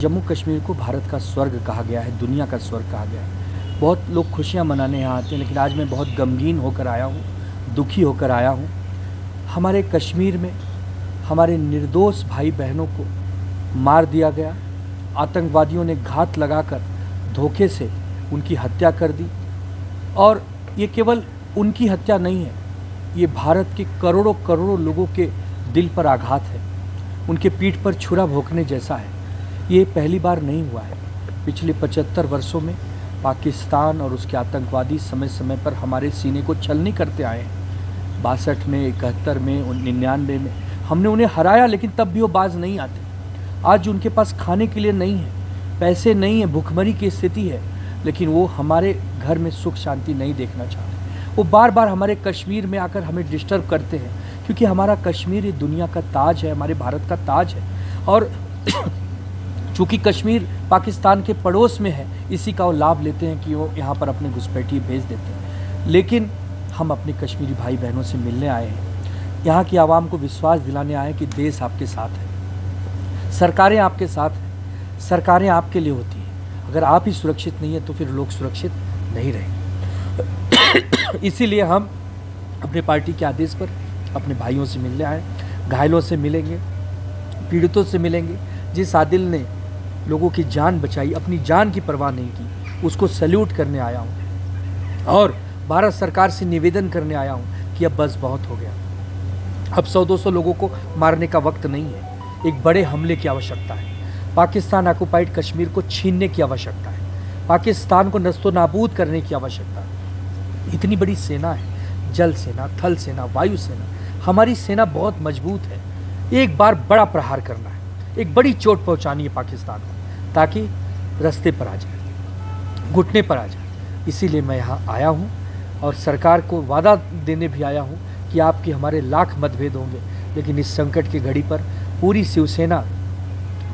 जम्मू कश्मीर को भारत का स्वर्ग कहा गया है, दुनिया का स्वर्ग कहा गया है। बहुत लोग खुशियां मनाने यहाँ आते हैं, लेकिन आज मैं बहुत गमगीन होकर आया हूँ, दुखी होकर आया हूँ। हमारे कश्मीर में हमारे निर्दोष भाई बहनों को मार दिया गया। आतंकवादियों ने घात लगाकर धोखे से उनकी हत्या कर दी। और ये केवल उनकी हत्या नहीं है, ये भारत के करोड़ों करोड़ों लोगों के दिल पर आघात है, उनके पीठ पर छुरा भोंकने जैसा है। ये पहली बार नहीं हुआ है। पिछले 75 वर्षों में पाकिस्तान और उसके आतंकवादी समय समय पर हमारे सीने को छलनी करते आए हैं। 62 में, 71 में, 99 में हमने उन्हें हराया, लेकिन तब भी वो बाज नहीं आते। आज उनके पास खाने के लिए नहीं है, पैसे नहीं है, भूखमरी की स्थिति है, लेकिन वो हमारे घर में सुख शांति नहीं देखना चाहते। वो बार बार हमारे कश्मीर में आकर हमें डिस्टर्ब करते हैं, क्योंकि हमारा कश्मीर ये दुनिया का ताज है, हमारे भारत का ताज है। और चूँकि कश्मीर पाकिस्तान के पड़ोस में है, इसी का वो लाभ लेते हैं कि वो यहाँ पर अपने घुसपैठिए भेज देते हैं। लेकिन हम अपने कश्मीरी भाई बहनों से मिलने आए हैं, यहाँ की आवाम को विश्वास दिलाने आए हैं कि देश आपके साथ है, सरकारें आपके साथ हैं, सरकारें आपके लिए होती हैं। अगर आप ही सुरक्षित नहीं है तो फिर लोग सुरक्षित नहीं रहेंगे। इसीलिए हम अपने पार्टी के आदेश पर अपने भाइयों से मिलने आए, घायलों से मिलेंगे, पीड़ितों से मिलेंगे। जिस आदिल ने लोगों की जान बचाई, अपनी जान की परवाह नहीं की, उसको सैल्यूट करने आया हूँ और भारत सरकार से निवेदन करने आया हूँ कि अब बस बहुत हो गया। अब 100-200 लोगों को मारने का वक्त नहीं है, एक बड़े हमले की आवश्यकता है। पाकिस्तान ऑक्युपाइड कश्मीर को छीनने की आवश्यकता है, पाकिस्तान को नस्तो नाबूद करने की आवश्यकता है। इतनी बड़ी सेना है, जल सेना, थल सेना, वायु सेना, हमारी सेना बहुत मजबूत है। एक बार बड़ा प्रहार करना है, एक बड़ी चोट पहुंचानी है पाकिस्तान को, ताकि रास्ते पर आ जाए, घुटने पर आ जाए। इसीलिए मैं यहाँ आया हूँ और सरकार को वादा देने भी आया हूँ कि आपके हमारे लाख मतभेद होंगे, लेकिन इस संकट की घड़ी पर पूरी शिवसेना,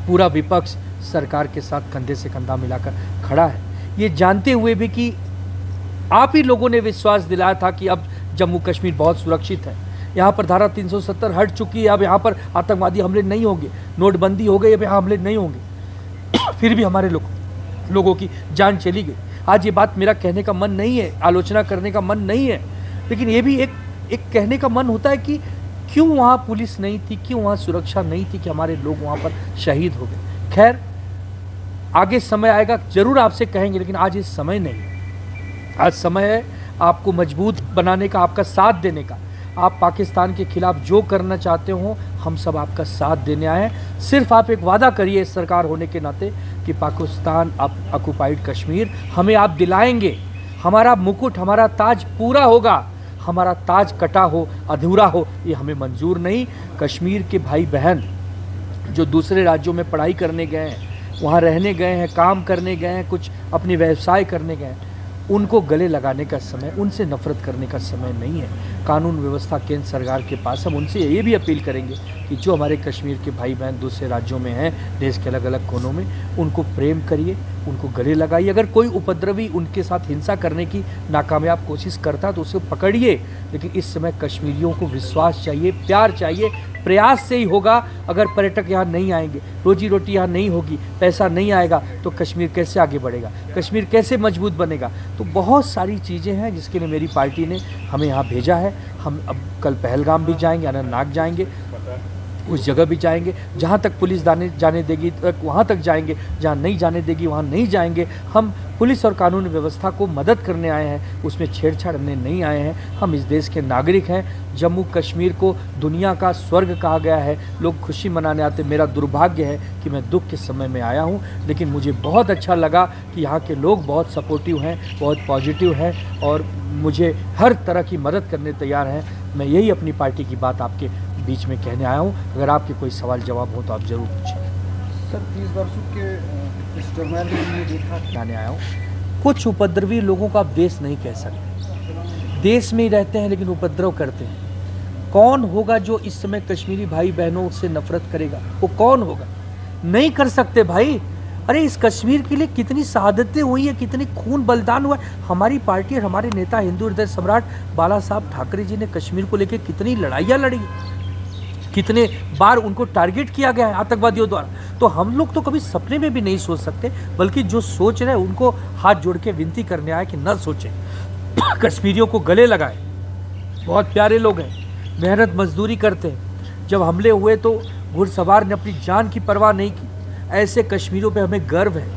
पूरा विपक्ष सरकार के साथ कंधे से कंधा मिलाकर खड़ा है, ये जानते हुए भी कि आप ही लोगों ने विश्वास दिलाया था कि अब जम्मू कश्मीर बहुत सुरक्षित है, यहाँ पर धारा 370 हट चुकी है, अब यहाँ पर आतंकवादी हमले नहीं होंगे, नोटबंदी हो गई, अब यहाँ हमले नहीं होंगे। फिर भी हमारे लोगों की जान चली गई। आज ये बात मेरा कहने का मन नहीं है, आलोचना करने का मन नहीं है, लेकिन ये भी एक कहने का मन होता है कि क्यों वहाँ पुलिस नहीं थी, क्यों वहाँ सुरक्षा नहीं थी कि हमारे लोग वहाँ पर शहीद हो गए। खैर, आगे समय आएगा, जरूर आपसे कहेंगे, लेकिन आज ये समय नहीं है। आज समय है आपको मजबूत बनाने का, आपका साथ देने का। आप पाकिस्तान के खिलाफ जो करना चाहते हो, हम सब आपका साथ देने आए हैं। सिर्फ आप एक वादा करिए इस सरकार होने के नाते कि पाकिस्तान ऑक्युपाइड कश्मीर हमें आप दिलाएंगे, हमारा मुकुट, हमारा ताज पूरा होगा। हमारा ताज कटा हो, अधूरा हो, ये हमें मंजूर नहीं। कश्मीर के भाई बहन जो दूसरे राज्यों में पढ़ाई करने गए हैं, वहाँ रहने गए हैं, काम करने गए हैं, कुछ अपने व्यवसाय करने गए हैं, उनको गले लगाने का समय, उनसे नफरत करने का समय नहीं है। कानून व्यवस्था केंद्र सरकार के पास। हम उनसे ये भी अपील करेंगे कि जो हमारे कश्मीर के भाई बहन दूसरे राज्यों में हैं, देश के अलग अलग कोनों में, उनको प्रेम करिए, उनको गले लगाइए। अगर कोई उपद्रवी उनके साथ हिंसा करने की नाकामयाब कोशिश करता तो उसे पकड़िए, लेकिन इस समय कश्मीरियों को विश्वास चाहिए, प्यार चाहिए। प्रयास से ही होगा। अगर पर्यटक यहाँ नहीं आएंगे, रोजी रोटी यहाँ नहीं होगी, पैसा नहीं आएगा, तो कश्मीर कैसे आगे बढ़ेगा, कश्मीर कैसे मजबूत बनेगा। तो बहुत सारी चीज़ें हैं जिसके लिए मेरी पार्टी ने हमें यहाँ भेजा है। हम अब कल पहलगाम भी जाएंगे, अनंतनाग जाएंगे, उस जगह भी जाएंगे। जहाँ तक पुलिस जाने देगी तक वहाँ तक जाएंगे, जहाँ नहीं जाने देगी वहाँ नहीं जाएंगे। हम पुलिस और कानून व्यवस्था को मदद करने आए हैं, उसमें छेड़छाड़ करने नहीं आए हैं। हम इस देश के नागरिक हैं। जम्मू कश्मीर को दुनिया का स्वर्ग कहा गया है, लोग खुशी मनाने आते। मेरा दुर्भाग्य है कि मैं दुख के समय में आया हूँ, लेकिन मुझे बहुत अच्छा लगा कि यहाँ के लोग बहुत सपोर्टिव हैं, बहुत पॉजिटिव हैं और मुझे हर तरह की मदद करने तैयार हैं। मैं यही अपनी पार्टी की बात आपके बीच में कहने आया हूँ। अगर आपके कोई सवाल जवाब हो तो आप ज़रूर पूछें। सर, 30 वर्षों के इस दरम्यान में देखा कहने आया हूँ, कुछ उपद्रवी लोगों को आप देश नहीं कह सकते। देश में ही रहते हैं लेकिन उपद्रव करते हैं। कौन होगा जो इस समय कश्मीरी भाई बहनों से नफरत करेगा? वो कौन होगा? नहीं कर सकते भाई। अरे इस कश्मीर के लिए कितनी शहादतें हुई है, कितनी खून बलिदान हुआ है। हमारी पार्टी और हमारे नेता हिंदू हृदय सम्राट बाला साहब ठाकरे जी ने कश्मीर को लेकर कितनी लड़ाइयाँ लड़ी, कितने बार उनको टारगेट किया गया है आतंकवादियों द्वारा। तो हम लोग तो कभी सपने में भी नहीं सोच सकते, बल्कि जो सोच रहे हैं उनको हाथ जोड़ के विनती करने आए कि न सोचें, कश्मीरियों को गले लगाएं। बहुत प्यारे लोग हैं, मेहनत मजदूरी करते हैं। जब हमले हुए तो घुड़सवार ने अपनी जान की परवाह नहीं की। ऐसे कश्मीरियों पे हमें गर्व है।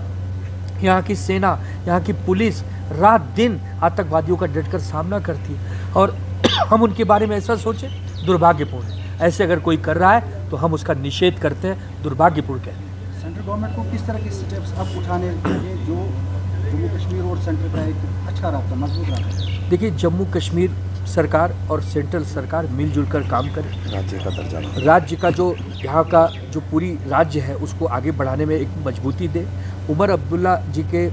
यहाँ की सेना, यहाँ की पुलिस रात दिन आतंकवादियों का डटकर सामना करती है, और हम उनके बारे में ऐसा सोचें, दुर्भाग्यपूर्ण है। ऐसे अगर कोई कर रहा है तो हम उसका निषेध करते हैं, दुर्भाग्यपूर्ण कहते हैं। सेंट्रल गवर्नमेंट को किस तरह के स्टेप्स अब उठाने चाहिए जो जम्मू कश्मीर और सेंटर का एक अच्छा रास्ता, मजबूत रास्ता? देखिए, जम्मू कश्मीर सरकार और सेंट्रल सरकार मिलजुल कर काम करे। राज्य का दर्जा, राज्य का जो यहाँ का जो पूरी राज्य है उसको आगे बढ़ाने में एक मजबूती दे। उमर अब्दुल्ला जी के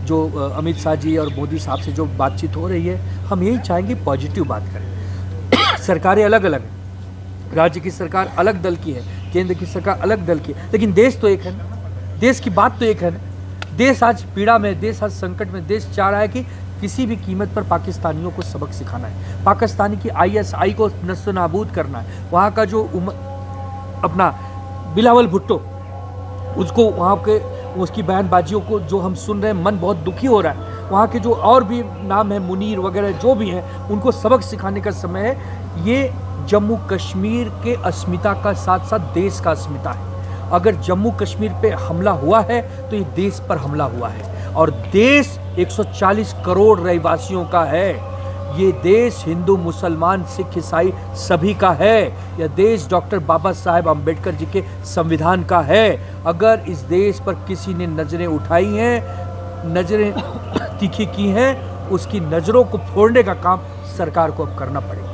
जो अमित शाह जी और मोदी साहब से जो बातचीत हो रही है, हम यही चाहेंगे पॉजिटिव बात करें। सरकारें अलग अलग हैं, राज्य की सरकार अलग दल की है, केंद्र की सरकार अलग दल की है, लेकिन देश तो एक है ना। देश की बात तो एक है ना। देश आज पीड़ा में, देश आज संकट में। देश चाह रहा है कि किसी भी कीमत पर पाकिस्तानियों को सबक सिखाना है, पाकिस्तानी की ISI को नस्तो-नाबूद करना है। वहाँ का जो अपना बिलावल भुट्टो, उसको वहाँ के उसकी बयानबाजियों को जो हम सुन रहे हैं, मन बहुत दुखी हो रहा है। वहाँ के जो और भी नाम है, मुनीर वगैरह जो भी हैं, उनको सबक सिखाने का समय है। ये जम्मू कश्मीर के अस्मिता का साथ साथ देश का अस्मिता है। अगर जम्मू कश्मीर पे हमला हुआ है तो ये देश पर हमला हुआ है, और देश 140 करोड़ रहवासियों का है। ये देश हिंदू, मुसलमान, सिख, ईसाई सभी का है। यह देश डॉक्टर बाबा साहेब अम्बेडकर जी के संविधान का है। अगर इस देश पर किसी ने नज़रें उठाई हैं, नज़रें तीखी की हैं, उसकी नज़रों को फोड़ने का काम सरकार को अब करना पड़ेगा।